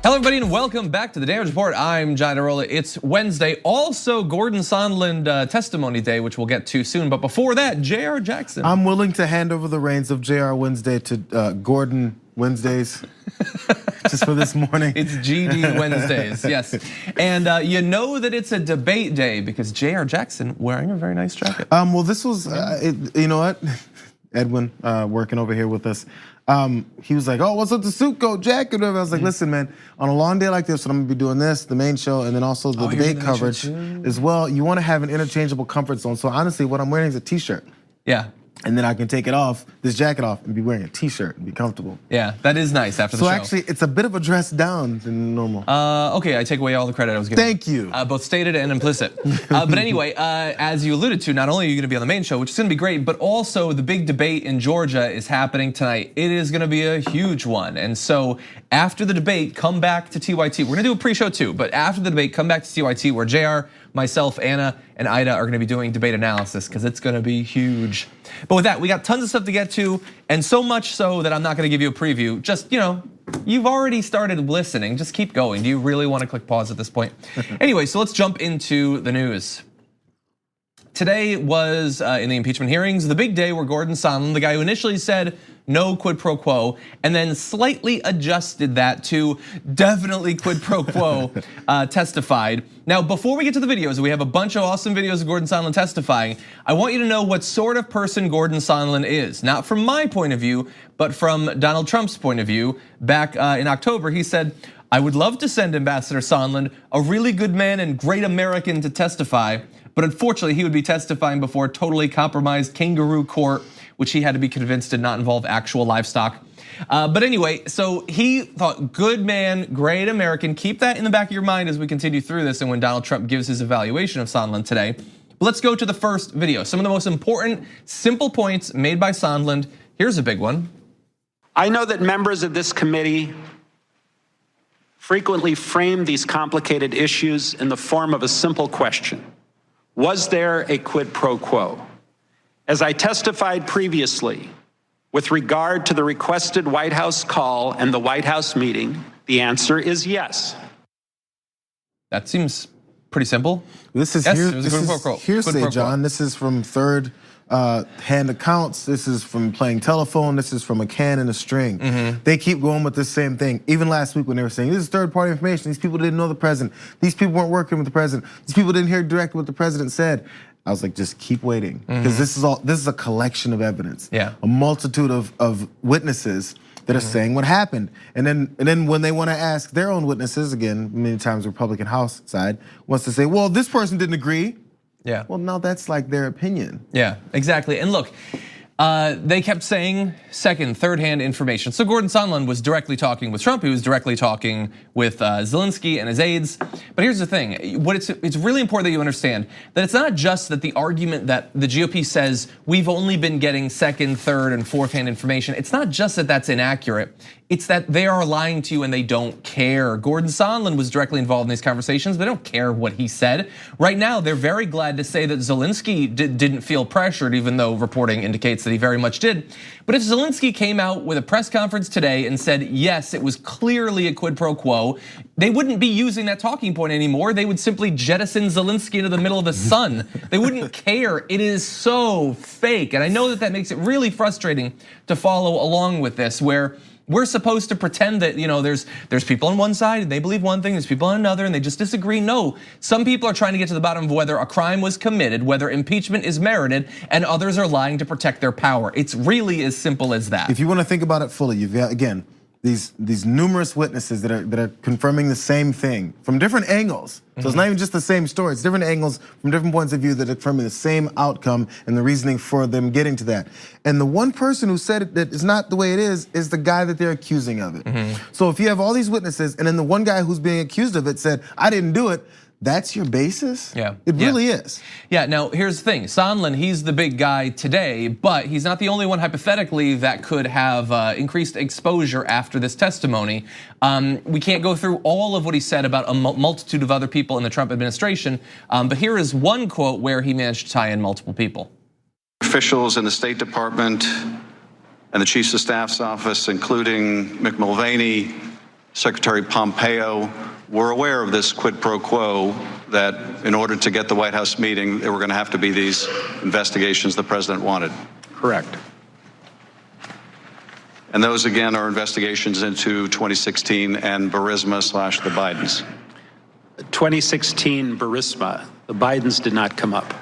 Hello everybody and welcome back to the Damage Report. I'm Jayar. It's Wednesday, also Gordon Sondland testimony day, which we'll get to soon. But before that, Jayar Jackson. I'm willing to hand over the reins of Jayar Wednesday to Gordon Wednesdays, just for this morning. It's GD Wednesdays, yes. And you know that it's a debate day because Jayar Jackson wearing a very nice jacket. Well, this was, you know what? Edwin working over here with us. He was like, "Oh, what's up the suit coat jacket?" I was like, "Listen, man, on a long day like this, when I'm gonna be doing this, the main show, and then also the debate coverage as well, you want to have an interchangeable comfort zone. So honestly, what I'm wearing is a t-shirt. Yeah. And then I can take it off, this jacket off, and be wearing a t-shirt and be comfortable. Yeah, that is nice after the show. So actually, it's a bit of a dress down than normal. Okay, I take away all the credit I was giving. Thank you. Both stated and implicit. But anyway, as you alluded to, not only are you gonna be on the main show, which is gonna be great, but also the big debate in Georgia is happening tonight. It is gonna be a huge one. And so after the debate, come back to TYT. We're gonna do a pre-show too, but after the debate, come back to TYT where Jayar, myself, Anna, and Ida are gonna be doing debate analysis because it's gonna be huge. But with that, we got tons of stuff to get to, and so much so that I'm not gonna give you a preview. Just, you've already started listening, just keep going. Do you really wanna click pause at this point? Anyway, so let's jump into the news. Today was, in the impeachment hearings, the big day where Gordon Sondland, the guy who initially said no quid pro quo, and then slightly adjusted that to definitely quid pro quo, testified. Now, before we get to the videos, we have a bunch of awesome videos of Gordon Sondland testifying. I want you to know what sort of person Gordon Sondland is. Not from my point of view, but from Donald Trump's point of view. Back in October, he said, "I would love to send Ambassador Sondland, a really good man and great American, to testify. But unfortunately, he would be testifying before a totally compromised kangaroo court, which he had to be convinced did not involve actual livestock." But anyway, so he thought, good man, great American. Keep that in the back of your mind as we continue through this and when Donald Trump gives his evaluation of Sondland today. But let's go to the first video. Some of the most important, simple points made by Sondland. Here's a big one. I know that members of this committee frequently frame these complicated issues in the form of a simple question. Was there a quid pro quo? As I testified previously, with regard to the requested White House call and the White House meeting, the answer is yes. That seems pretty simple. This is hearsay, John. This is from third hand accounts. This is from playing telephone. This is from a can and a string. They keep going with the same thing. Even last week when they were saying, this is third party information. These people didn't know the president. These people weren't working with the president. These people didn't hear directly what the president said. I was like, just keep waiting. Because this is a collection of evidence. Yeah. A multitude of witnesses that are saying what happened. And then when they want to ask their own witnesses, again, many times the Republican House side wants to say, well, this person didn't agree. Yeah. Well, now that's like their opinion. Yeah, exactly. And look, they kept saying second, third hand information. So Gordon Sondland was directly talking with Trump. He was directly talking with Zelensky and his aides. But here's the thing, it's really important that you understand that it's not just that the argument that the GOP says we've only been getting second, third, and fourth hand information. It's not just that that's inaccurate. It's that they are lying to you and they don't care. Gordon Sondland was directly involved in these conversations. They don't care what he said. Right now, they're very glad to say that Zelensky didn't feel pressured, even though reporting indicates that he very much did. But if Zelensky came out with a press conference today and said, yes, it was clearly a quid pro quo, they wouldn't be using that talking point anymore. They would simply jettison Zelensky into the middle of the sun. They wouldn't care. It is so fake. And I know that makes it really frustrating to follow along with this, where we're supposed to pretend that there's people on one side and they believe one thing, there's people on another and they just disagree. No, some people are trying to get to the bottom of whether a crime was committed, whether impeachment is merited, and others are lying to protect their power. It's really as simple as that. If you want to think about it fully, you've got, again, these numerous witnesses that are confirming the same thing from different angles. So it's not even just the same story, it's different angles from different points of view that are confirming the same outcome and the reasoning for them getting to that. And the one person who said it that is not the way it is the guy that they're accusing of it. So if you have all these witnesses and then the one guy who's being accused of it said, I didn't do it, that's your basis? Yeah. It really is. Yeah, now here's the thing. Sondland, he's the big guy today, but he's not the only one hypothetically that could have increased exposure after this testimony. We can't go through all of what he said about a multitude of other people in the Trump administration, but here is one quote where he managed to tie in multiple people. Officials in the State Department and the Chiefs of Staff's office, including Mick Mulvaney, Secretary Pompeo were aware of this quid pro quo, that in order to get the White House meeting, there were going to have to be these investigations the president wanted. Correct. And those, again, are investigations into 2016 and Burisma / the Bidens. 2016 Burisma, the Bidens did not come up.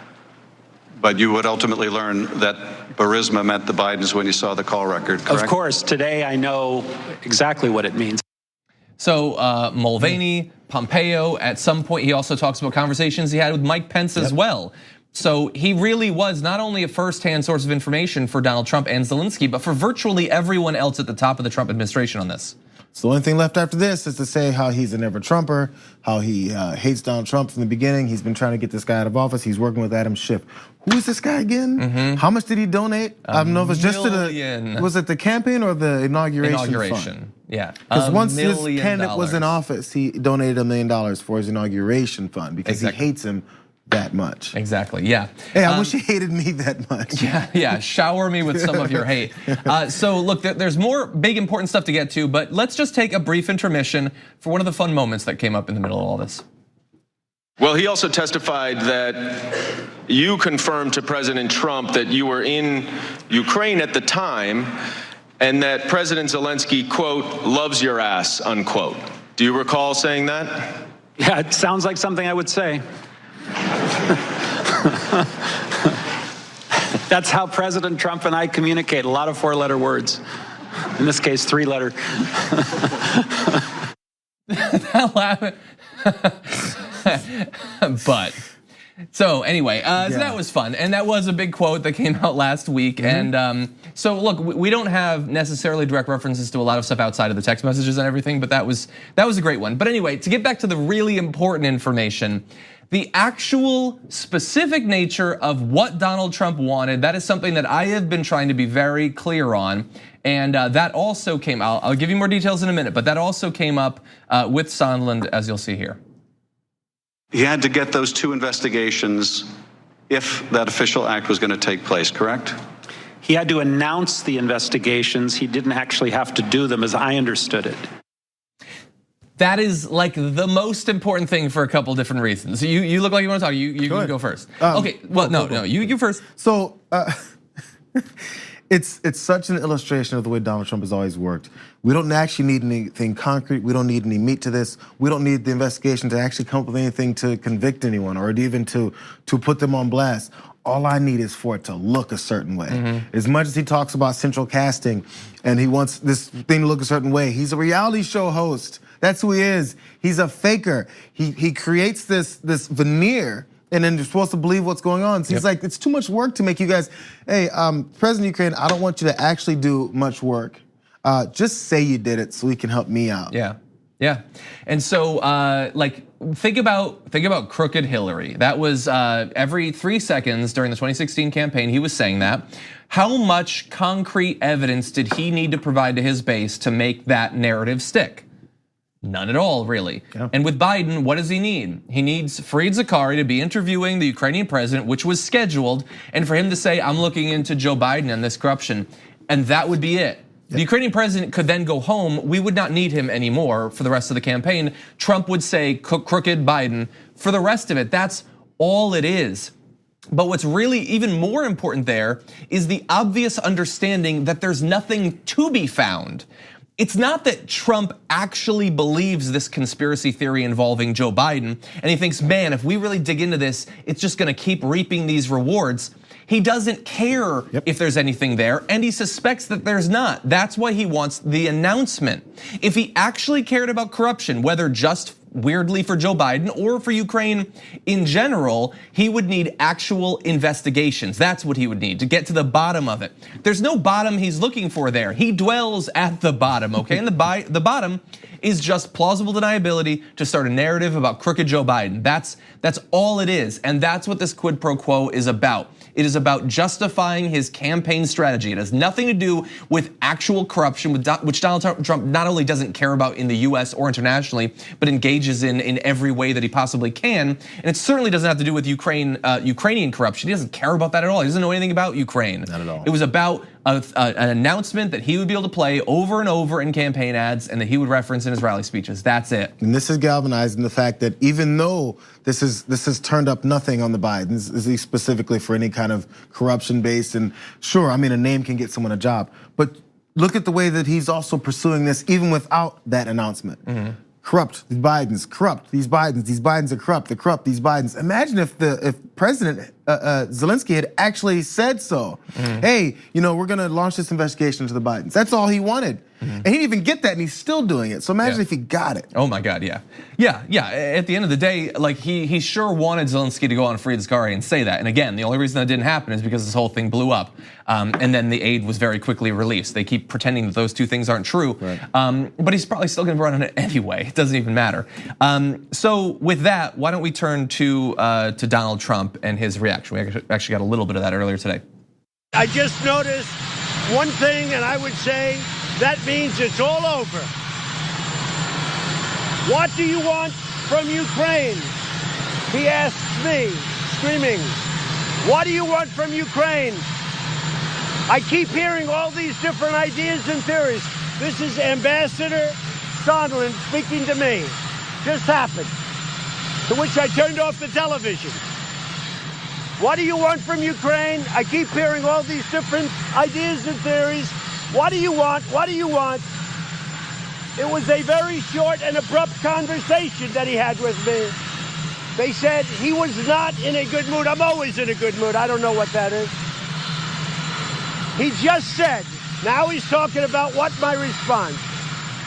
But you would ultimately learn that Burisma meant the Bidens when you saw the call record, correct? Of course, today I know exactly what it means. So Mulvaney, Pompeo, at some point he also talks about conversations he had with Mike Pence as well. So he really was not only a first-hand source of information for Donald Trump and Zelensky, but for virtually everyone else at the top of the Trump administration on this. So the only thing left after this is to say how he's a never-Trumper, how he hates Donald Trump from the beginning. He's been trying to get this guy out of office. He's working with Adam Schiff. Who is this guy again? How much did he donate? I don't know if it's just to the, was it the campaign or the inauguration fund? Yeah. Because once this candidate was in office, he donated $1 million for his inauguration fund because he hates him that much. Exactly, yeah. Hey, I wish he hated me that much. Yeah, shower me with some of your hate. So look, there's more big important stuff to get to, but let's just take a brief intermission for one of the fun moments that came up in the middle of all this. Well, he also testified that you confirmed to President Trump that you were in Ukraine at the time and that President Zelensky, quote, loves your ass, unquote. Do you recall saying that? Yeah, it sounds like something I would say. That's how President Trump and I communicate, a lot of 4-letter words. In this case, 3-letter. But so anyway, so that was fun, and that was a big quote that came out last week. And so look, we don't have necessarily direct references to a lot of stuff outside of the text messages and everything, but that was a great one. But anyway, to get back to the really important information, the actual specific nature of what Donald Trump wanted, that is something that I have been trying to be very clear on. And that also came out, I'll give you more details in a minute, but that also came up with Sondland, as you'll see here. He had to get those 2 investigations if that official act was going to take place, correct? He had to announce the investigations. He didn't actually have to do them, as I understood it. That is like the most important thing for a couple different reasons. You look like you want to talk. You can go first. Okay. Well, no. You first. So it's such an illustration of the way Donald Trump has always worked. We don't actually need anything concrete. We don't need any meat to this. We don't need the investigation to actually come up with anything to convict anyone or even to put them on blast. All I need is for it to look a certain way. As much as he talks about central casting and he wants this thing to look a certain way, he's a reality show host. That's who he is. He's a faker. He creates this veneer, and then you're supposed to believe what's going on. So he's like, it's too much work to make you guys. Hey, President of Ukraine, I don't want you to actually do much work. Just say you did it so he can help me out. Yeah. And so, like, think about crooked Hillary. That was every 3 seconds during the 2016 campaign, he was saying that. How much concrete evidence did he need to provide to his base to make that narrative stick? None at all, really. And with Biden, what does he need? He needs Fareed Zakaria to be interviewing the Ukrainian president, which was scheduled, and for him to say, I'm looking into Joe Biden and this corruption, and that would be it. The Ukrainian president could then go home. We would not need him anymore for the rest of the campaign. Trump would say, crooked Biden. For the rest of it, that's all it is. But what's really even more important there is the obvious understanding that there's nothing to be found. It's not that Trump actually believes this conspiracy theory involving Joe Biden, and he thinks, man, if we really dig into this, it's just gonna keep reaping these rewards. He doesn't care if there's anything there, and he suspects that there's not. That's why he wants the announcement. If he actually cared about corruption, whether just weirdly for Joe Biden or for Ukraine in general, he would need actual investigations. That's what he would need to get to the bottom of it. There's no bottom he's looking for there. He dwells at the bottom, okay? And the bottom is just plausible deniability to start a narrative about crooked Joe Biden. That's all it is, and that's what this quid pro quo is about. It is about justifying his campaign strategy. It has nothing to do with actual corruption, which Donald Trump not only doesn't care about in the US or internationally, but engages in every way that he possibly can. And it certainly doesn't have to do with Ukrainian corruption. He doesn't care about that at all. He doesn't know anything about Ukraine. Not at all. It was about an announcement that he would be able to play over and over in campaign ads and that he would reference in his rally speeches. That's it. And this is galvanizing the fact that even though this has turned up nothing on the Bidens, specifically for any kind of corruption based, and sure, I mean, a name can get someone a job, but look at the way that he's also pursuing this even without that announcement. Corrupt, these Bidens, corrupt, these Bidens are corrupt, they're corrupt, these Bidens. Imagine if President Zelensky had actually said so. Hey, we're gonna launch this investigation into the Bidens. That's all he wanted. And he didn't even get that and he's still doing it. So imagine if he got it. Oh my God, yeah. At the end of the day, like he sure wanted Zelensky to go on Fried's Gari and say that. And again, the only reason that didn't happen is because this whole thing blew up. And then the aid was very quickly released. They keep pretending that those two things aren't true. Right. But he's probably still gonna run on it anyway. It doesn't even matter. So with that, why don't we turn to Donald Trump and his reaction? We actually got a little bit of that earlier today. I just noticed one thing, and I would say that means it's all over. What do you want from Ukraine? He asks me, screaming. What do you want from Ukraine? I keep hearing all these different ideas and theories. This is Ambassador Sondland speaking to me. Just happened. To which I turned off the television. What do you want from Ukraine? I keep hearing all these different ideas and theories. What do you want? What do you want? It was a very short and abrupt conversation that he had with me. They said he was not in a good mood. I'm always in a good mood. I don't know what that is. He just said, now he's talking about what my response.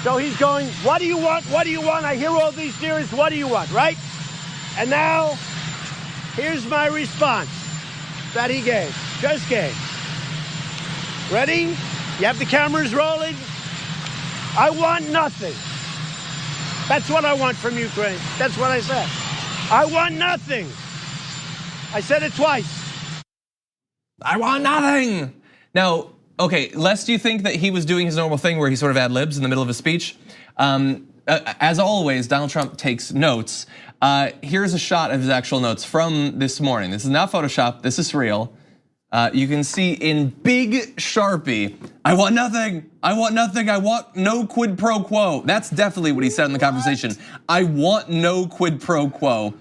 So he's going, what do you want? What do you want? I hear all these theories. What do you want, right? And now, here's my response that he just gave. Ready? You have the cameras rolling? I want nothing. That's what I want from Ukraine. That's what I said. I want nothing. I said it twice. I want nothing. Now, okay, lest you think that he was doing his normal thing where he sort of ad libs in the middle of his speech. As always, Donald Trump takes notes. Here's a shot of his actual notes from this morning. This is not Photoshop, this is real. You can see in big Sharpie, I want nothing, I want nothing, I want no quid pro quo. That's definitely what he said in the conversation. I want no quid pro quo.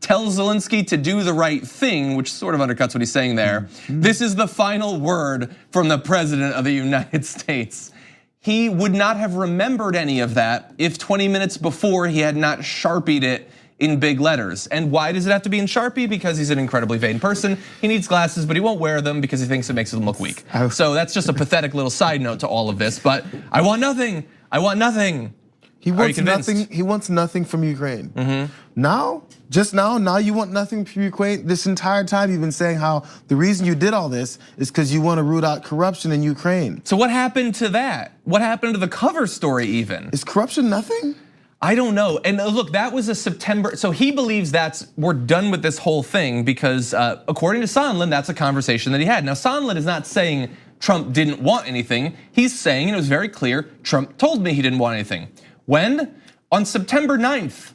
Tells Zelensky to do the right thing, which sort of undercuts what he's saying there. This is the final word from the President of the United States. He would not have remembered any of that if 20 minutes before he had not Sharpied it in big letters. And why does it have to be in Sharpie? Because he's an incredibly vain person. He needs glasses, but he won't wear them because he thinks it makes him look weak. So that's just a pathetic little side note to all of this. But I want nothing. I want nothing. He wants nothing. He wants nothing from Ukraine. Now, just now you want nothing from Ukraine. This entire time you've been saying how the reason you did all this is because you want to root out corruption in Ukraine. So what happened to that? What happened to the cover story even? Is corruption nothing? I don't know. And look, that was a September. So he believes we're done with this whole thing because according to Sondland, that's a conversation that he had. Now Sondland is not saying Trump didn't want anything. He's saying, and it was very clear, Trump told me he didn't want anything. When? On September 9th.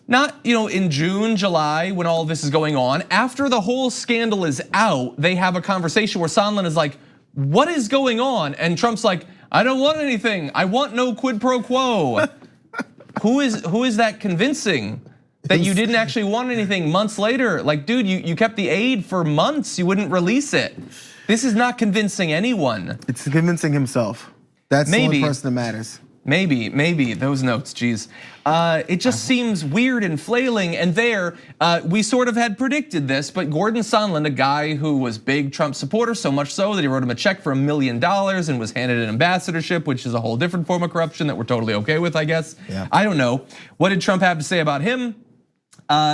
Not in June, July, when all this is going on. After the whole scandal is out, they have a conversation where Sondland is like, what is going on? And Trump's like, I don't want anything. I want no quid pro quo. Who is that convincing that you didn't actually want anything months later? Like, dude, you kept the aid for months. You wouldn't release it. This is not convincing anyone. It's convincing himself. That's the only person that matters. Maybe those notes, geez. It just seems weird and flailing. And there, we sort of had predicted this, but Gordon Sondland, a guy who was big Trump supporter, so much so that he wrote him a check for $1 million and was handed an ambassadorship, which is a whole different form of corruption that we're totally okay with, I guess. Yeah. I don't know. What did Trump have to say about him?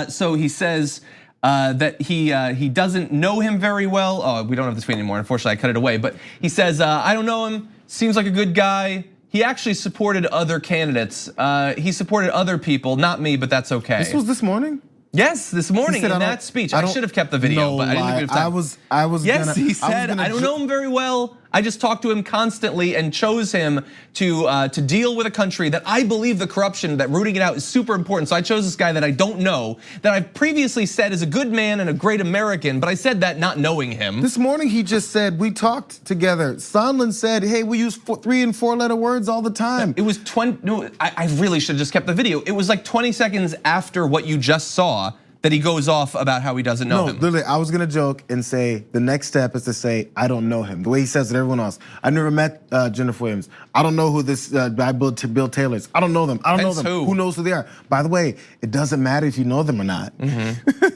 So he says that he doesn't know him very well. Oh, we don't have the tweet anymore. Unfortunately, I cut it away. But he says, I don't know him. Seems like a good guy. He actually supported other candidates. He supported other people, not me, but that's okay. This was this morning? Yes, this morning in that speech. I should have kept the video, but I didn't think we have time. I was. Yes, he said, I don't know him very well. I just talked to him constantly and chose him to deal with a country that I believe the corruption, that rooting it out is super important. So I chose this guy that I don't know, that I've previously said is a good man and a great American, but I said that not knowing him. This morning he just said, we talked together. Sondland said, hey, we use 3 and 4 letter words all the time. It was 20, no, I really should have just kept the video. It was like 20 seconds after what you just saw that he goes off about how he doesn't know him. No, literally, I was gonna joke and say the next step is to say, I don't know him. The way he says it to everyone else. I've never met Jennifer Williams. I don't know who this guy Bill Taylor is. I don't know them. I don't know them. Who knows who they are? By the way, it doesn't matter if you know them or not.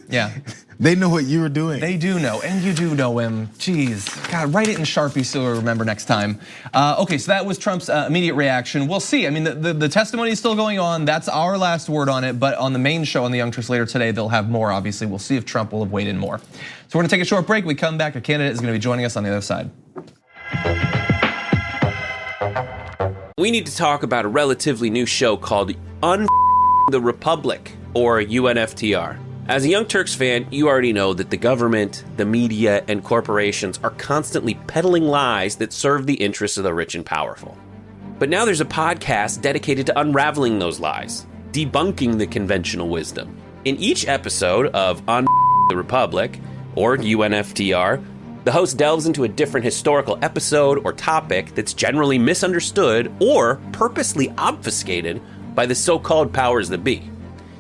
Yeah. They know what you were doing. They do know, and you do know him. Jeez, God, write it in Sharpie so you'll remember next time. Okay, so that was Trump's immediate reaction. We'll see. I mean, the testimony is still going on. That's our last word on it. But on the main show on the Young Turks later today, they'll have more. Obviously, we'll see if Trump will have weighed in more. So we're gonna take a short break. We come back. A candidate is gonna be joining us on the other side. We need to talk about a relatively new show called the Republic, or UNFTR. As a Young Turks fan, you already know that the government, the media, and corporations are constantly peddling lies that serve the interests of the rich and powerful. But now there's a podcast dedicated to unraveling those lies, debunking the conventional wisdom. In each episode of the Republic, or UNFTR, the host delves into a different historical episode or topic that's generally misunderstood or purposely obfuscated by the so-called powers that be,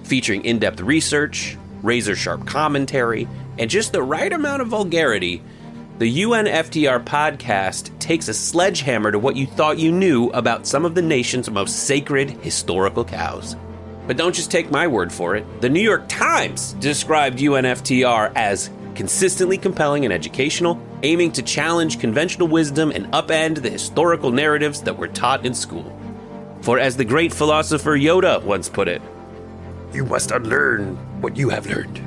featuring in-depth research, razor-sharp commentary, and just the right amount of vulgarity. The UNFTR podcast takes a sledgehammer to what you thought you knew about some of the nation's most sacred historical cows. But don't just take my word for it. The New York Times described UNFTR as consistently compelling and educational, aiming to challenge conventional wisdom and upend the historical narratives that were taught in school. For as the great philosopher Yoda once put it, you must unlearn what you have learned.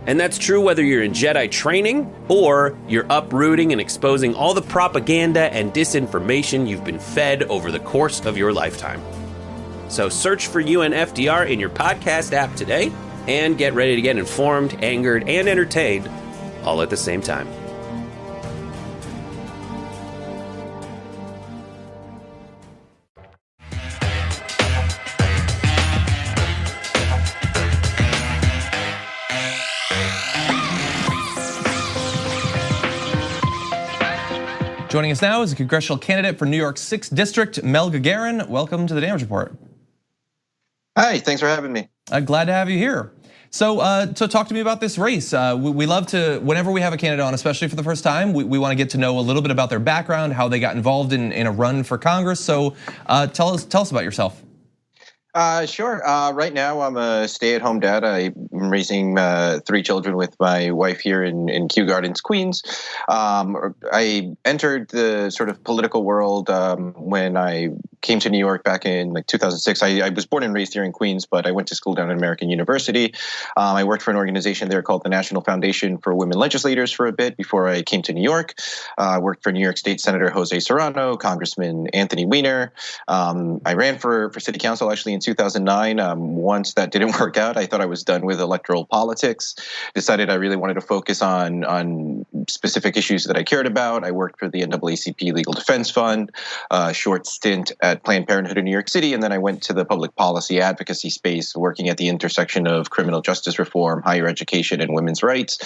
And that's true whether you're in Jedi training or you're uprooting and exposing all the propaganda and disinformation you've been fed over the course of your lifetime. So search for UNFTR in your podcast app today and get ready to get informed, angered, and entertained all at the same time. Joining us now is a congressional candidate for New York's 6th District, Mel Gagarin. Welcome to the Damage Report. Hi, thanks for having me. Glad to have you here. So talk to me about this race. We love to, whenever we have a candidate on, especially for the first time, we want to get to know a little bit about their background, how they got involved in a run for Congress. So tell us about yourself. Sure. Right now, I'm a stay-at-home dad. I'm raising 3 children with my wife here in Kew Gardens, Queens. I entered the sort of political world when I came to New York back in like 2006. I was born and raised here in Queens, but I went to school down at American University. I worked for an organization there called the National Foundation for Women Legislators for a bit before I came to New York. I worked for New York State Senator Jose Serrano, Congressman Anthony Weiner. I ran for city council actually in 2009. Once that didn't work out, I thought I was done with electoral politics. Decided I really wanted to focus on specific issues that I cared about. I worked for the NAACP Legal Defense Fund, a short stint at Planned Parenthood in New York City, and then I went to the public policy advocacy space, working at the intersection of criminal justice reform, higher education, and women's rights,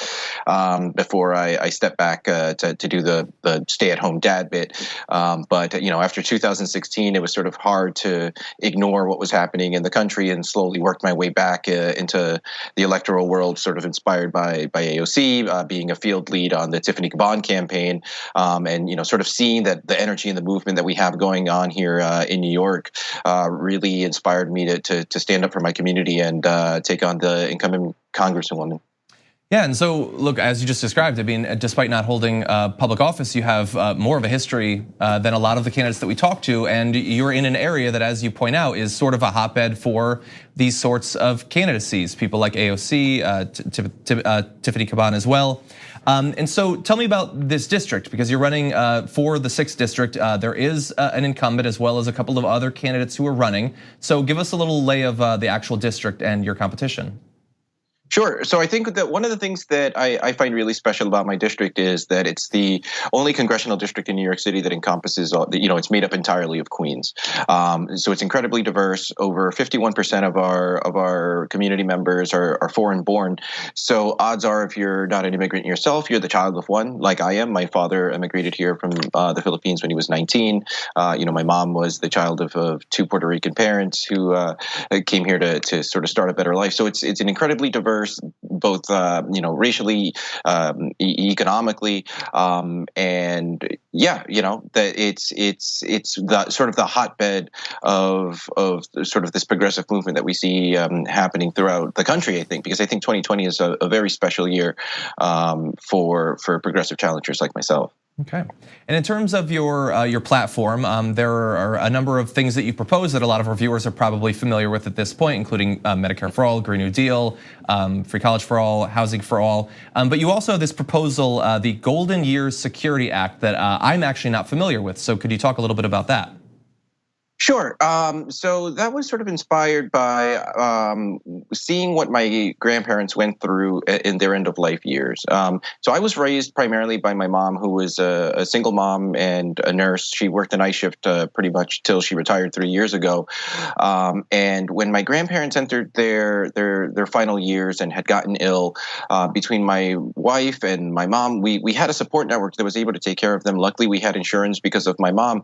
before I stepped back to do the stay-at-home dad bit. But after 2016, it was sort of hard to ignore what was happening in the country, and slowly worked my way back into the electoral world, sort of inspired by AOC, being a field lead on the Tiffany Caban campaign, and sort of seeing that the energy and the movement that we have going on here in New York really inspired me to stand up for my community and take on the incumbent congresswoman. Yeah, and so look, as you just described, I mean, despite not holding public office, you have more of a history than a lot of the candidates that we talk to, and you're in an area that, as you point out, is sort of a hotbed for these sorts of candidacies. People like AOC, Tiffany Caban as well. And so tell me about this district, because you're running for the 6th district. There is an incumbent as well as a couple of other candidates who are running. So give us a little lay of the actual district and your competition. Sure. So I think that one of the things that I find really special about my district is that it's the only congressional district in New York City that encompasses, it's made up entirely of Queens. So it's incredibly diverse. Over 51% of our community members are foreign born. So odds are, if you're not an immigrant yourself, you're the child of one, like I am. My father immigrated here from the Philippines when he was 19. My mom was the child of two Puerto Rican parents who came here to sort of start a better life. So it's an incredibly diverse, both racially, economically, and that it's the sort of the hotbed of sort of this progressive movement that we see happening throughout the country. I think because I think 2020 is a very special year for progressive challengers like myself. Okay, and in terms of your platform, there are a number of things that you propose that a lot of our viewers are probably familiar with at this point, including Medicare for All, Green New Deal, free college for all, housing for all. But you also have this proposal, the Golden Years Security Act, that I'm actually not familiar with. So could you talk a little bit about that? Sure. So that was sort of inspired by seeing what my grandparents went through in their end of life years. So I was raised primarily by my mom, who was a single mom and a nurse. She worked the night shift pretty much till she retired 3 years ago. And when my grandparents entered their final years and had gotten ill, between my wife and my mom, we had a support network that was able to take care of them. Luckily, we had insurance because of my mom,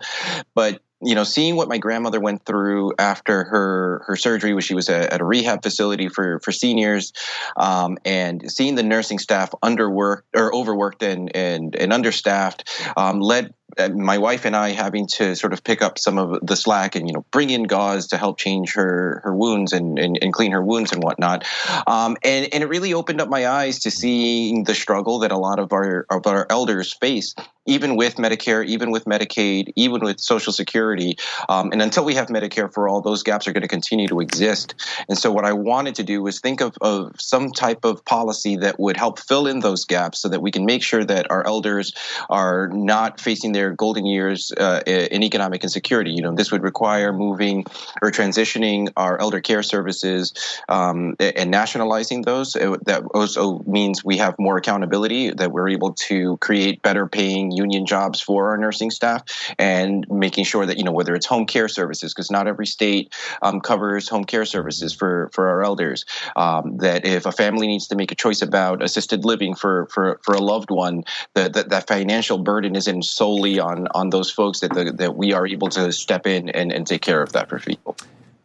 but seeing what my grandmother went through after her surgery, when she was at a rehab facility for seniors, and seeing the nursing staff overworked and understaffed, led my wife and I having to sort of pick up some of the slack and bring in gauze to help change her wounds and clean her wounds and whatnot. And it really opened up my eyes to seeing the struggle that a lot of our elders face, even with Medicare, even with Medicaid, even with Social Security. And until we have Medicare for all, those gaps are going to continue to exist. And so what I wanted to do was think of some type of policy that would help fill in those gaps so that we can make sure that our elders are not facing their golden years in economic insecurity. This would require moving or transitioning our elder care services and nationalizing those. That also means we have more accountability, that we're able to create better paying union jobs for our nursing staff, and making sure that, whether it's home care services, because not every state covers home care services for our elders, that if a family needs to make a choice about assisted living for a loved one, that financial burden isn't solely on those folks, that we are able to step in and take care of that for people.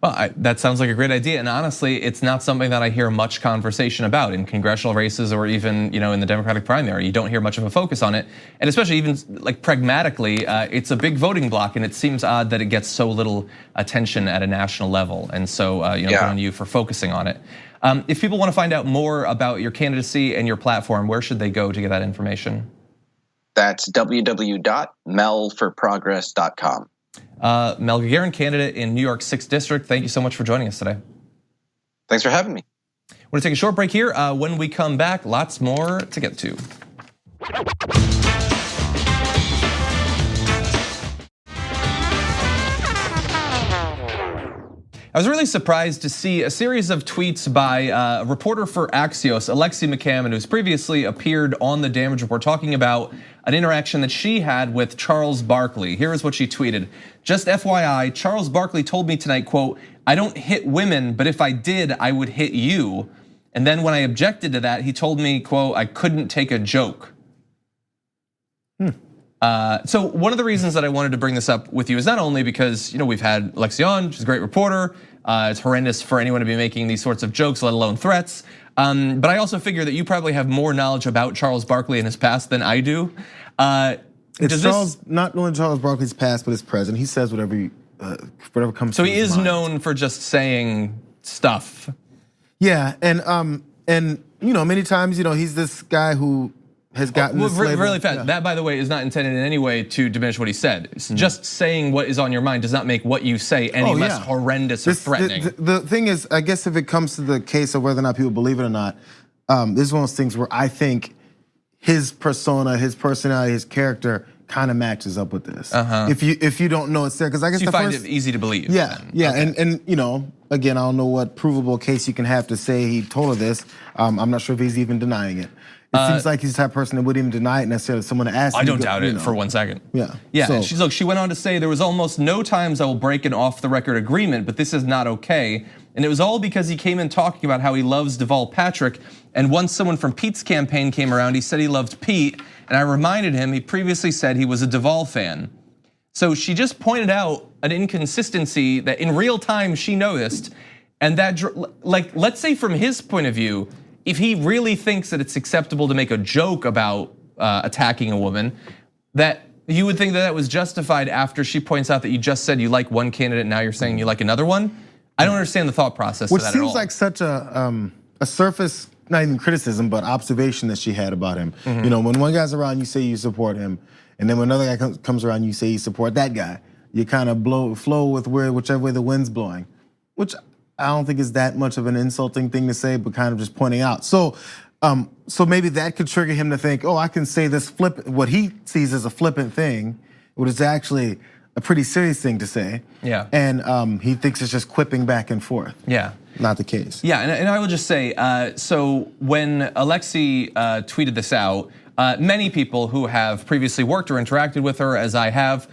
Well, that sounds like a great idea, and honestly, it's not something that I hear much conversation about in congressional races or even in the Democratic primary. You don't hear much of a focus on it, and especially even like pragmatically, it's a big voting block, and it seems odd that it gets so little attention at a national level. And so, good on you for focusing on it. If people want to find out more about your candidacy and your platform, where should they go to get that information? That's www.melforprogress.com. Mel Gagarin, candidate in New York's 6th District. Thank you so much for joining us today. Thanks for having me. We're gonna take a short break here. When we come back, lots more to get to. I was really surprised to see a series of tweets by a reporter for Axios, Alexi McCammon, who's previously appeared on the Damage Report, talking about an interaction that she had with Charles Barkley. Here is what she tweeted. Just FYI, Charles Barkley told me tonight, quote, "I don't hit women, but if I did, I would hit you." And then when I objected to that, he told me, quote, "I couldn't take a joke." So one of the reasons that I wanted to bring this up with you is not only because we've had Alexi on, she's a great reporter. It's horrendous for anyone to be making these sorts of jokes, let alone threats. But I also figure that you probably have more knowledge about Charles Barkley and his past than I do. It's not only Charles Barkley's past, but his present. He says whatever comes. So to he his is mind. known for just saying stuff. Yeah, and many times he's this guy who has gotten this label. Really fast. Yeah. That, by the way, is not intended in any way to diminish what he said. Just saying what is on your mind does not make what you say any less horrendous or threatening. The thing is, I guess if it comes to the case of whether or not people believe it or not, this is one of those things where I think his persona, his personality, his character kind of matches up with this. If you don't know it's there, because I guess You the find first, it easy to believe. yeah, then. yeah, Okay. and you know, again, I don't know what provable case you can have to say he told her this. I'm not sure if he's even denying it. It seems like he's the type of person that wouldn't even deny it necessarily. Someone asked. I don't doubt it for 1 second. Yeah. Yeah, So- and she went on to say, there was almost no times I will break an off the record agreement, but this is not okay. And it was all because he came in talking about how he loves Deval Patrick. And once someone from Pete's campaign came around, he said he loved Pete. And I reminded him he previously said he was a Deval fan. So she just pointed out an inconsistency that in real time she noticed. And that, like, let's say from his point of view, if he really thinks that it's acceptable to make a joke about attacking a woman, that you would think that that was justified after she points out that you just said you like one candidate, now you're saying you like another one. I don't understand the thought process Which of that at all. seems like such a surface, not even criticism, but observation that she had about him. You know, when one guy's around, you say you support him, and then when another guy comes around, you say you support that guy. You kind of flow with whichever way the wind's blowing, which I don't think is that much of an insulting thing to say, but kind of just pointing out. So maybe that could trigger him to think, oh, I can say this what he sees as a flippant thing, what is actually a pretty serious thing to say. Yeah. And he thinks it's just quipping back and forth. Yeah. Not the case. Yeah, and I will just say, so when Alexei tweeted this out, many people who have previously worked or interacted with her, as I have,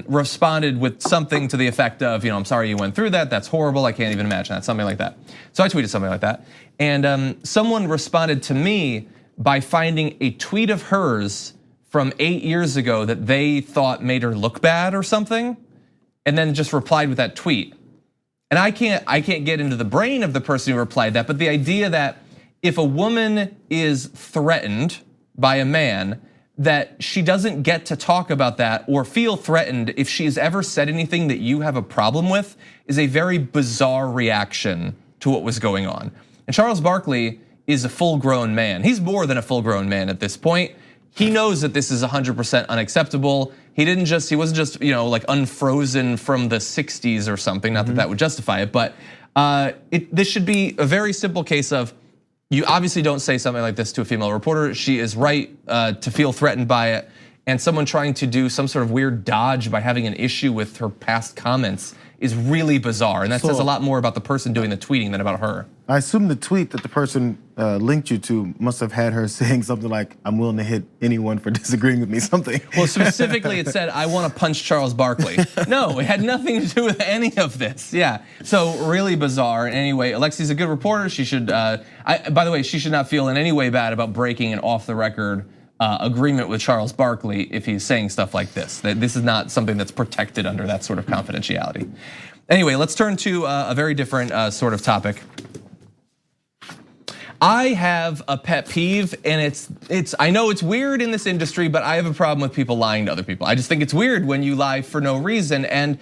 responded with something to the effect of, I'm sorry you went through that, that's horrible, I can't even imagine that, something like that. So I tweeted something like that. And someone responded to me by finding a tweet of hers from 8 years ago that they thought made her look bad or something, and then just replied with that tweet. And I can't get into the brain of the person who replied that, but the idea that if a woman is threatened by a man, that she doesn't get to talk about that or feel threatened if she's ever said anything that you have a problem with is a very bizarre reaction to what was going on. And Charles Barkley is a full-grown man. He's more than a full-grown man at this point. He knows that this is 100% unacceptable. He wasn't just like unfrozen from the 60s or something, not that that would justify it, but this should be a very simple case of, you obviously don't say something like this to a female reporter. She is right to feel threatened by it. And someone trying to do some sort of weird dodge by having an issue with her past comments is really bizarre. And that says a lot more about the person doing the tweeting than about her. I assume the tweet that the person linked you to must have had her saying something like, I'm willing to hit anyone for disagreeing with me, something. Well, specifically it said, I want to punch Charles Barkley. No, it had nothing to do with any of this. Yeah, so really bizarre. Anyway, Alexei's a good reporter. She should, by the way, she should not feel in any way bad about breaking an off the record agreement with Charles Barkley if he's saying stuff like this. This is not something that's protected under that sort of confidentiality. Anyway, let's turn to a very different sort of topic. I have a pet peeve, and I know it's weird in this industry, but I have a problem with people lying to other people. I just think it's weird when you lie for no reason. And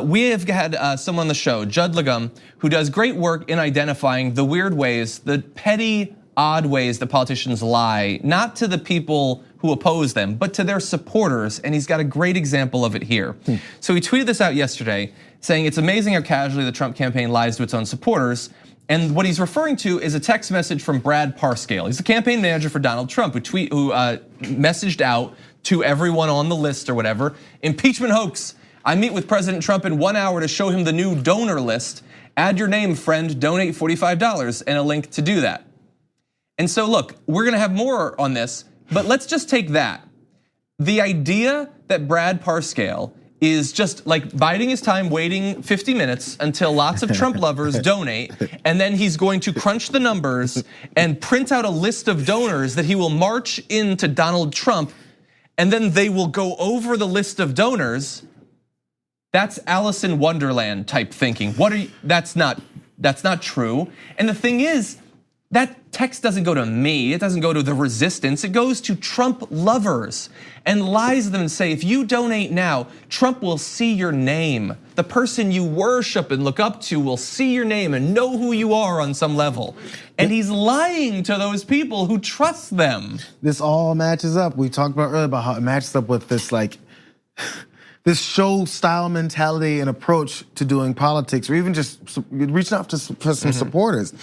we have had someone on the show, Judd Legum, who does great work in identifying the weird ways, the petty, odd ways that politicians lie, not to the people who oppose them, but to their supporters, and he's got a great example of it here. So he tweeted this out yesterday, saying it's amazing how casually the Trump campaign lies to its own supporters. And what he's referring to is a text message from Brad Parscale. He's the campaign manager for Donald Trump, who messaged out to everyone on the list or whatever, impeachment hoax. I meet with President Trump in 1 hour to show him the new donor list. Add your name, friend, donate $45, and a link to do that. And so look, we're gonna have more on this, but let's just take that. The idea that Brad Parscale is just like biding his time, waiting 50 minutes until lots of Trump lovers donate, and then he's going to crunch the numbers and print out a list of donors that he will march into Donald Trump, and then they will go over the list of donors. That's Alice in Wonderland type thinking. That's not true. And the thing is, that text doesn't go to me, it doesn't go to the resistance, it goes to Trump lovers and lies to them and say, if you donate now, Trump will see your name. The person you worship and look up to will see your name and know who you are on some level. And he's lying to those people who trust them. This all matches up. We talked about earlier about how it matches up with this this show style mentality and approach to doing politics, or even just reaching out for some supporters.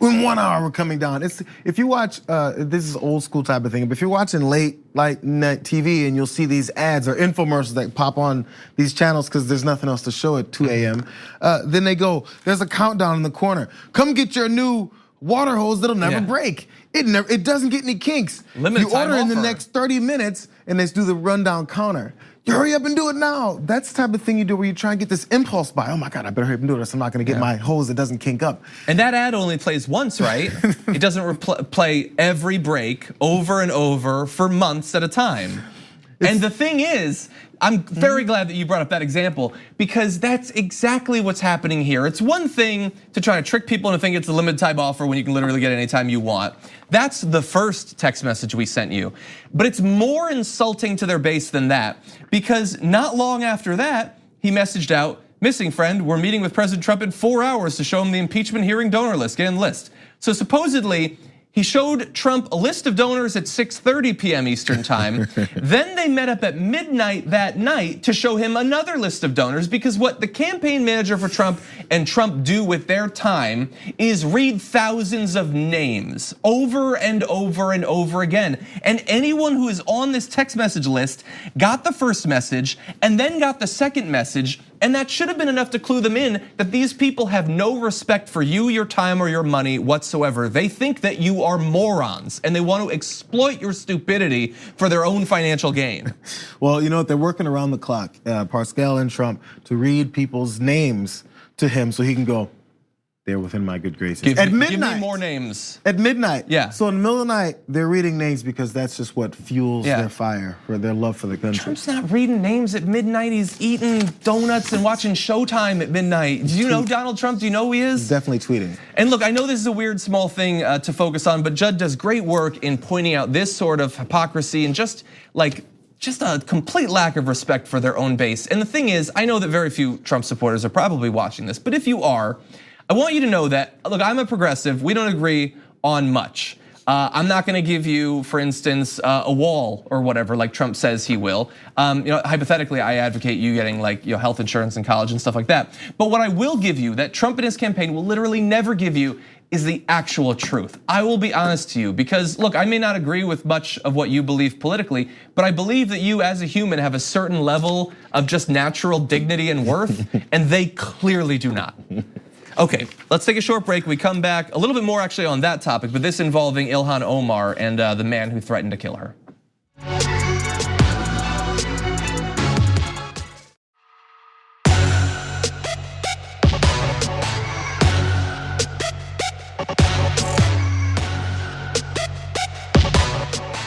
In 1 hour, we're coming down. If you watch, this is old school type of thing, but if you're watching late night TV and you'll see these ads or infomercials that pop on these channels because there's nothing else to show at 2 a.m., then they go, there's a countdown in the corner. Come get your new water hose that'll never break. It doesn't get any kinks. Limited you order time in the offer. next 30 minutes and they do the rundown counter. You hurry up and do it now. That's the type of thing you do where you try and get this impulse buy. Oh my God, I better hurry up and do this. I'm not gonna get my hose that doesn't kink up. And that ad only plays once, right? It doesn't play every break over and over for months at a time. And the thing is, I'm very glad that you brought up that example because that's exactly what's happening here. It's one thing to try to trick people into thinking it's a limited time offer when you can literally get it anytime you want. That's the first text message we sent you. But it's more insulting to their base than that because not long after that, he messaged out, missing friend, we're meeting with President Trump in 4 hours to show him the impeachment hearing donor list, get in the list. So supposedly, he showed Trump a list of donors at 6:30 p.m. Eastern time. Then they met up at midnight that night to show him another list of donors because what the campaign manager for Trump and Trump do with their time is read thousands of names over and over and over again. And anyone who is on this text message list got the first message and then got the second message. And that should have been enough to clue them in that these people have no respect for you, your time, or your money whatsoever. They think that you are morons and they want to exploit your stupidity for their own financial gain. Well, you know what? They're working around the clock, Pascal and Trump, to read people's names to him so he can go, they're within my good graces. At midnight. Give me more names. At midnight. Yeah. So in the middle of the night, they're reading names because that's just what fuels their fire, for their love for the country. Trump's not reading names at midnight. He's eating donuts and watching Showtime at midnight. Do you know Donald Trump? Do you know who he is? He's definitely tweeting. And look, I know this is a weird small thing to focus on, but Judd does great work in pointing out this sort of hypocrisy and just a complete lack of respect for their own base. And the thing is, I know that very few Trump supporters are probably watching this, but if you are, I want you to know that, look, I'm a progressive, we don't agree on much. I'm not gonna give you, for instance, a wall or whatever like Trump says he will. Hypothetically, I advocate you getting health insurance in college and stuff like that. But what I will give you, that Trump and his campaign will literally never give you, is the actual truth. I will be honest to you because look, I may not agree with much of what you believe politically, but I believe that you as a human have a certain level of just natural dignity and worth, and they clearly do not. Okay, let's take a short break. We come back a little bit more actually on that topic, but this involving Ilhan Omar and the man who threatened to kill her.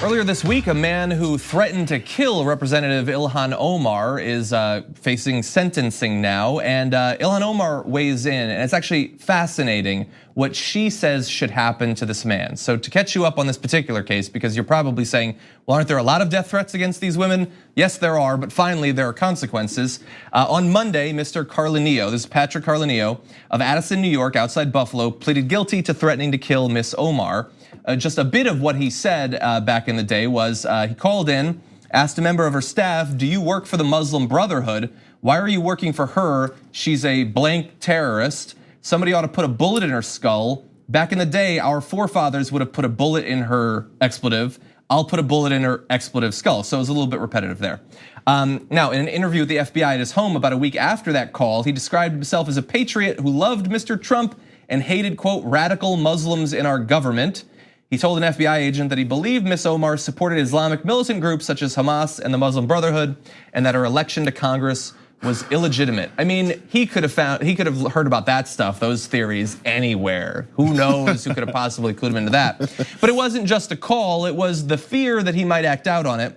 Earlier this week, a man who threatened to kill Representative Ilhan Omar is facing sentencing now, and Ilhan Omar weighs in, and it's actually fascinating what she says should happen to this man. So to catch you up on this particular case, because you're probably saying, well, aren't there a lot of death threats against these women? Yes, there are, but finally there are consequences. On Monday, Mr. Carlinillo, this is Patrick Carlinillo of Addison, New York, outside Buffalo, pleaded guilty to threatening to kill Miss Omar. Just a bit of what he said back in the day was he called in, asked a member of her staff, do you work for the Muslim Brotherhood? Why are you working for her? She's a blank terrorist. Somebody ought to put a bullet in her skull. Back in the day, our forefathers would have put a bullet in her expletive. I'll put a bullet in her expletive skull. So it was a little bit repetitive there. Now, in an interview with the FBI at his home about a week after that call, he described himself as a patriot who loved Mr. Trump and hated, quote, radical Muslims in our government. He told an FBI agent that he believed Miss Omar supported Islamic militant groups such as Hamas and the Muslim Brotherhood, and that her election to Congress was illegitimate. I mean, he could have heard about that stuff, those theories, anywhere. Who knows who could have possibly clued him into that? But it wasn't just a call, it was the fear that he might act out on it.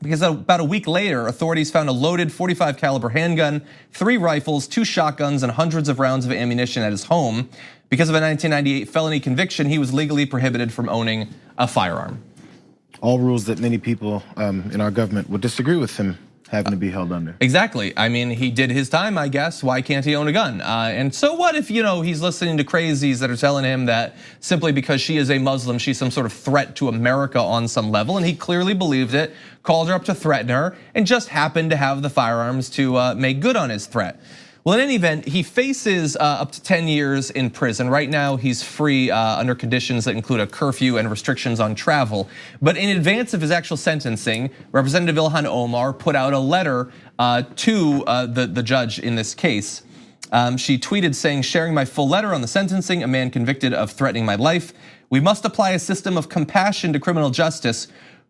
Because about a week later, authorities found a loaded .45 caliber handgun, 3 rifles, 2 shotguns, and hundreds of rounds of ammunition at his home. Because of a 1998 felony conviction, he was legally prohibited from owning a firearm. All rules that many people in our government would disagree with him having to be held under. Exactly. I mean, he did his time, I guess. Why can't he own a gun? And so what if, he's listening to crazies that are telling him that simply because she is a Muslim, she's some sort of threat to America on some level, and he clearly believed it, called her up to threaten her, and just happened to have the firearms to make good on his threat. Well, in any event, he faces up to 10 years in prison. Right now, he's free under conditions that include a curfew and restrictions on travel. But in advance of his actual sentencing, Representative Ilhan Omar put out a letter to the judge in this case. She tweeted saying, sharing my full letter on the sentencing, a man convicted of threatening my life. We must apply a system of compassion to criminal justice.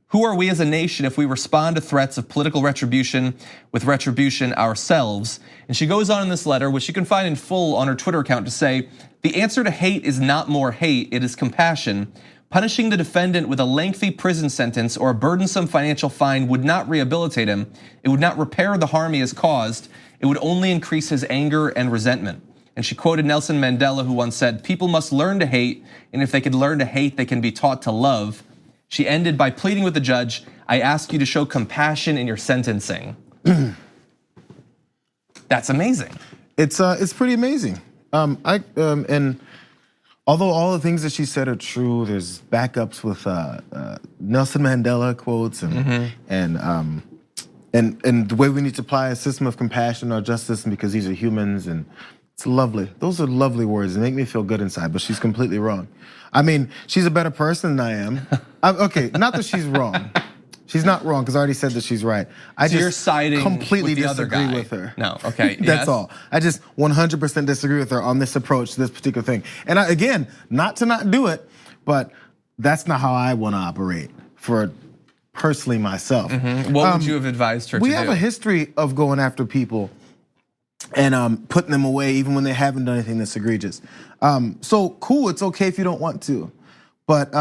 Who are we as a nation if we respond to threats of political retribution with retribution ourselves? And she goes on in this letter, which you can find in full on her Twitter account, to say, the answer to hate is not more hate, it is compassion. Punishing the defendant with a lengthy prison sentence or a burdensome financial fine would not rehabilitate him. It would not repair the harm he has caused. It would only increase his anger and resentment. And she quoted Nelson Mandela, who once said, people must learn to hate, and if they can learn to hate, they can be taught to love. She ended by pleading with the judge, I ask you to show compassion in your sentencing. That's amazing. It's pretty amazing. And although all the things that she said are true, there's backups with Nelson Mandela quotes and the way we need to apply a system of compassion or justice because these are humans, and it's lovely. Those are lovely words. They make me feel good inside, but she's completely wrong. I mean, she's a better person than I am. Okay, not that she's wrong. She's not wrong because I already said that she's right. I so just you're siding completely with the other disagree guy. with her. No, okay. That's all. I just 100% disagree with her on this approach to this particular thing. And again, not to not do it, but that's not how I want to operate for personally myself. What would you have advised her to do? We have a history of going after people and putting them away even when they haven't done anything that's egregious. So cool, it's okay if you don't want to. But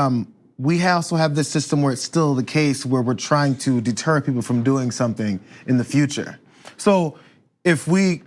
we also have this system where it's still the case where we're trying to deter people from doing something in the future. So if we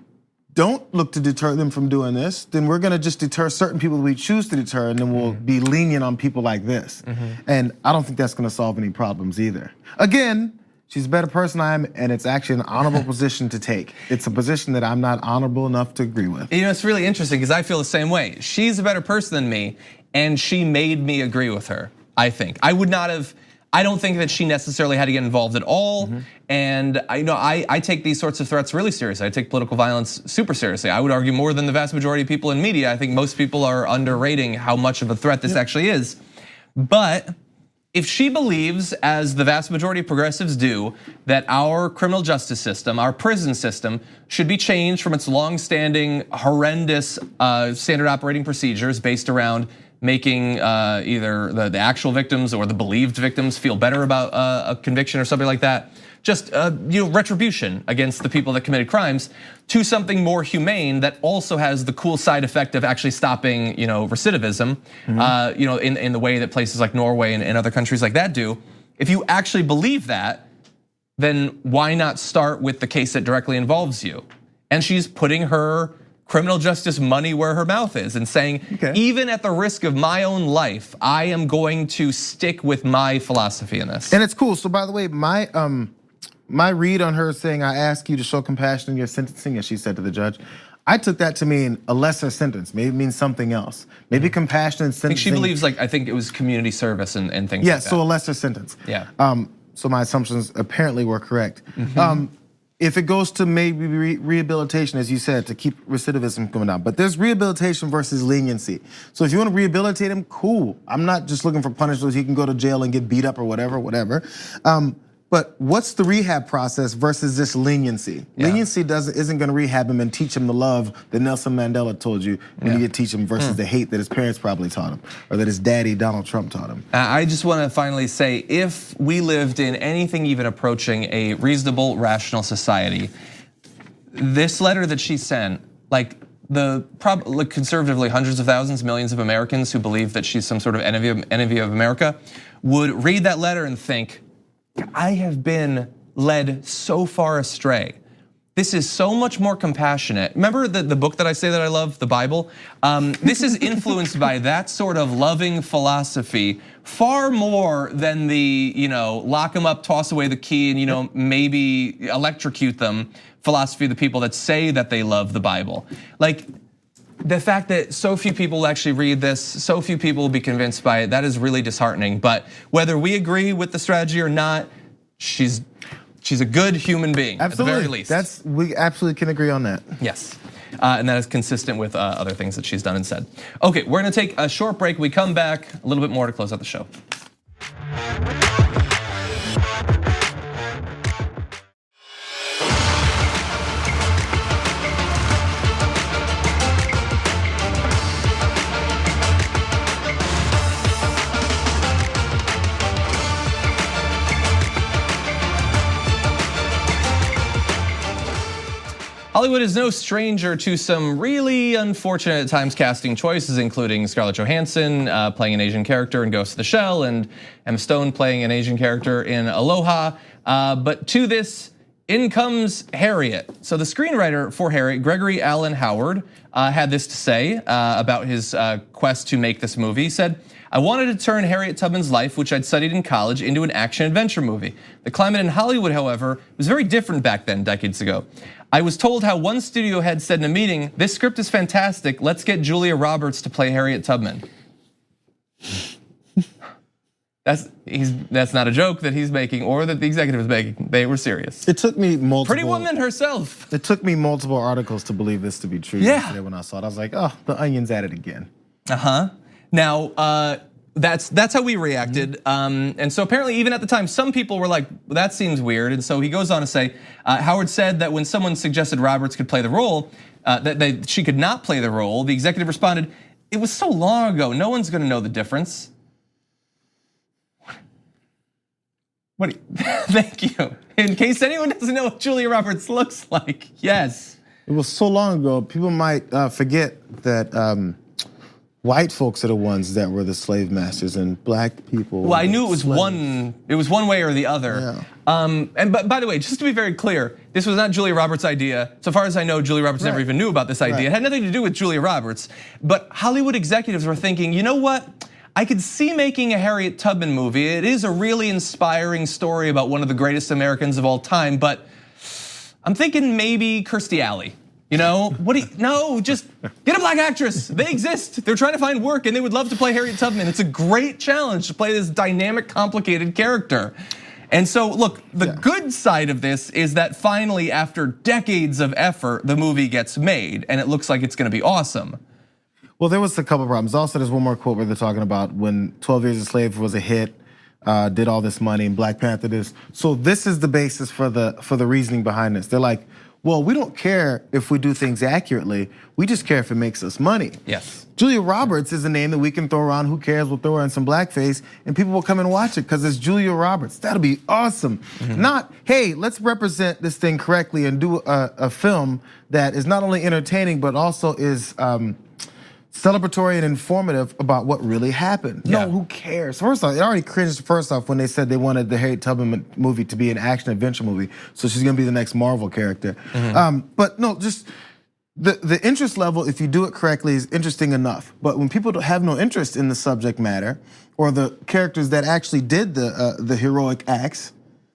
don't look to deter them from doing this, then we're gonna just deter certain people that we choose to deter, and then we'll be lenient on people like this. And I don't think that's gonna solve any problems either. Again, she's a better person I am, and it's actually an honorable position to take. It's a position that I'm not honorable enough to agree with. It's really interesting because I feel the same way. She's a better person than me, and she made me agree with her, I think. I would not have, I don't think that she necessarily had to get involved at all. And I take these sorts of threats really seriously. I take political violence super seriously. I would argue more than the vast majority of people in media. I think most people are underrating how much of a threat this actually is. But if she believes, as the vast majority of progressives do, that our criminal justice system, our prison system, should be changed from its long-standing, horrendous standard operating procedures based around making either the actual victims or the believed victims feel better about a conviction or something like that, just retribution against the people that committed crimes, to something more humane that also has the cool side effect of actually stopping recidivism, in the way that places like Norway and other countries like that do. If you actually believe that, then why not start with the case that directly involves you? And she's putting her criminal justice money where her mouth is and saying, even at the risk of my own life, I am going to stick with my philosophy in this. And it's cool. So by the way, my read on her saying, I ask you to show compassion in your sentencing, as she said to the judge, I took that to mean a lesser sentence. Maybe it means something else. Maybe compassion in sentencing. I think she believes, I think it was community service and things like that. Yeah, so a lesser sentence. Yeah. So my assumptions apparently were correct. If it goes to maybe rehabilitation, as you said, to keep recidivism coming down. But there's rehabilitation versus leniency. So if you want to rehabilitate him, cool. I'm not just looking for punishment. He can go to jail and get beat up or whatever. But what's the rehab process versus this leniency? Yeah. Leniency isn't gonna rehab him and teach him the love that Nelson Mandela told you when you teach him versus the hate that his parents probably taught him or that his daddy, Donald Trump, taught him. I just wanna finally say, if we lived in anything even approaching a reasonable, rational society, this letter that she sent, conservatively hundreds of thousands, millions of Americans who believe that she's some sort of enemy of America, would read that letter and think, I have been led so far astray. this is so much more compassionate. Remember the book that I say that I love, the Bible? This is influenced by that sort of loving philosophy far more than the, lock them up, toss away the key, and maybe electrocute them philosophy of the people that say that they love the Bible. Like, the fact that so few people will actually read this, so few people will be convinced by it, that is really disheartening. But whether we agree with the strategy or not, she's a good human being, absolutely. At the very least. We absolutely can agree on that. Yes, and that is consistent with other things that she's done and said. Okay, we're gonna take a short break. We come back, a little bit more to close out the show. Hollywood is no stranger to some really unfortunate at times casting choices, including Scarlett Johansson playing an Asian character in Ghost of the Shell and Emma Stone playing an Asian character in Aloha. But to this, in comes Harriet. So the screenwriter for Harriet, Gregory Allen Howard, had this to say about his quest to make this movie. He said, "I wanted to turn Harriet Tubman's life, which I'd studied in college, into an action-adventure movie. The climate in Hollywood, however, was very different back then, decades ago. I was told how one studio head said in a meeting, 'This script is fantastic, let's get Julia Roberts to play Harriet Tubman.'" That's not a joke that he's making or that the executive is making. They were serious. It took me multiple. Pretty Woman herself. It took me multiple articles to believe this to be true. Yeah. Yesterday when I saw it, I was like, oh, the Onion's at it again. Now, that's how we reacted. And so apparently even at the time, some people were like, that seems weird. And so he goes on to say, Howard said that when someone suggested Roberts could play the role, that she could not play the role, the executive responded, "It was so long ago, no one's gonna know the difference." Thank you. In case anyone doesn't know what Julia Roberts looks like, yes. It was so long ago, people might forget that white folks are the ones that were the slave masters and black people. Well, I knew it was one way or the other. Yeah. But by the way, just to be very clear, this was not Julia Roberts' idea. So far as I know, Julia Roberts never even knew about this idea. It had nothing to do with Julia Roberts. But Hollywood executives were thinking, you know what? I could see making a Harriet Tubman movie. It is a really inspiring story about one of the greatest Americans of all time, but I'm thinking maybe Kirstie Alley. No, just get a black actress. They exist. They're trying to find work and they would love to play Harriet Tubman. It's a great challenge to play this dynamic, complicated character. And so look, the good side of this is that finally, after decades of effort, the movie gets made and it looks like it's gonna be awesome. Well, there was a couple problems. Also, there's one more quote where they're talking about when 12 Years a Slave was a hit, did all this money, and Black Panther this. So this is the basis for the reasoning behind this. They're like, well, we don't care if we do things accurately. We just care if it makes us money. Yes. Julia Roberts is a name that we can throw around. Who cares? We'll throw her in some blackface, and people will come and watch it because it's Julia Roberts. That'll be awesome. Not, hey, let's represent this thing correctly and do a film that is not only entertaining but also is celebratory and informative about what really happened. No, who cares? First off, it already cringed first off when they said they wanted the Harriet Tubman movie to be an action adventure movie, so she's gonna be the next Marvel character. But no, just the interest level, if you do it correctly, is interesting enough. But when people have no interest in the subject matter or the characters that actually did the heroic acts,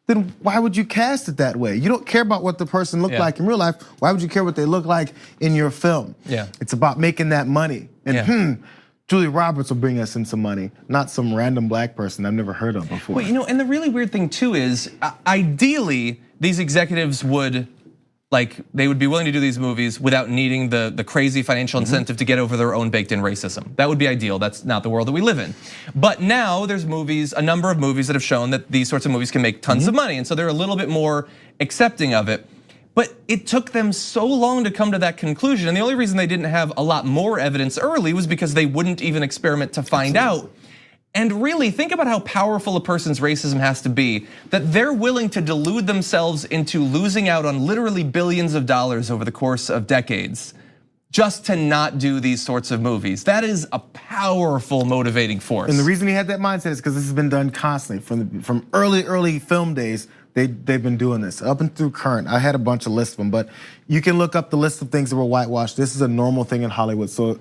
then why would you cast it that way? You don't care about what the person looked like in real life. Why would you care what they look like in your film? It's about making that money. And Julia Roberts will bring us in some money, not some random black person I've never heard of before. Well, and the really weird thing too is, ideally, these executives would, they would be willing to do these movies without needing the crazy financial incentive to get over their own baked-in racism. That would be ideal. That's not the world that we live in. But now there's a number of movies that have shown that these sorts of movies can make tons of money, and so they're a little bit more accepting of it. But it took them so long to come to that conclusion, and the only reason they didn't have a lot more evidence early was because they wouldn't even experiment to find out. And really, think about how powerful a person's racism has to be, that they're willing to delude themselves into losing out on literally billions of dollars over the course of decades just to not do these sorts of movies. That is a powerful motivating force. And the reason he had that mindset is because this has been done constantly from early film days. they've been doing this up and through current. I had a bunch of lists of them, but you can look up the list of things that were whitewashed. This is a normal thing in Hollywood. So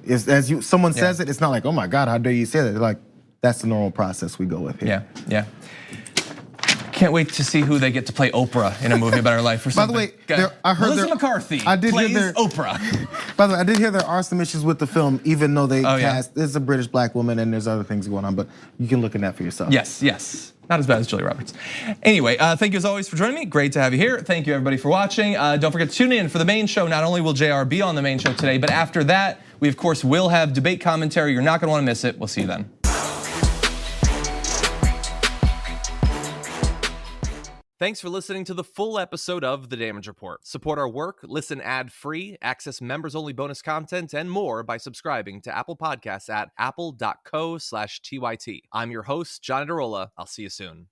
someone says it, it's not like, oh my God, how dare you say that? They're like, that's the normal process we go with here. Yeah. Can't wait to see who they get to play Oprah in a movie about her life or something. By the way, I heard Melissa McCarthy plays Oprah. By the way, I did hear there are some issues with the film, even though they cast, there's a British black woman and there's other things going on, but you can look at that for yourself. Yes. Not as bad as Julia Roberts. Anyway, thank you as always for joining me. Great to have you here. Thank you everybody for watching. Don't forget to tune in for the main show. Not only will Jayar be on the main show today, but after that, we of course will have debate commentary. You're not gonna wanna miss it. We'll see you then. Thanks for listening to the full episode of The Damage Report. Support our work, listen ad-free, access members-only bonus content, and more by subscribing to Apple Podcasts at apple.co/TYT. I'm your host, John Adarola. I'll see you soon.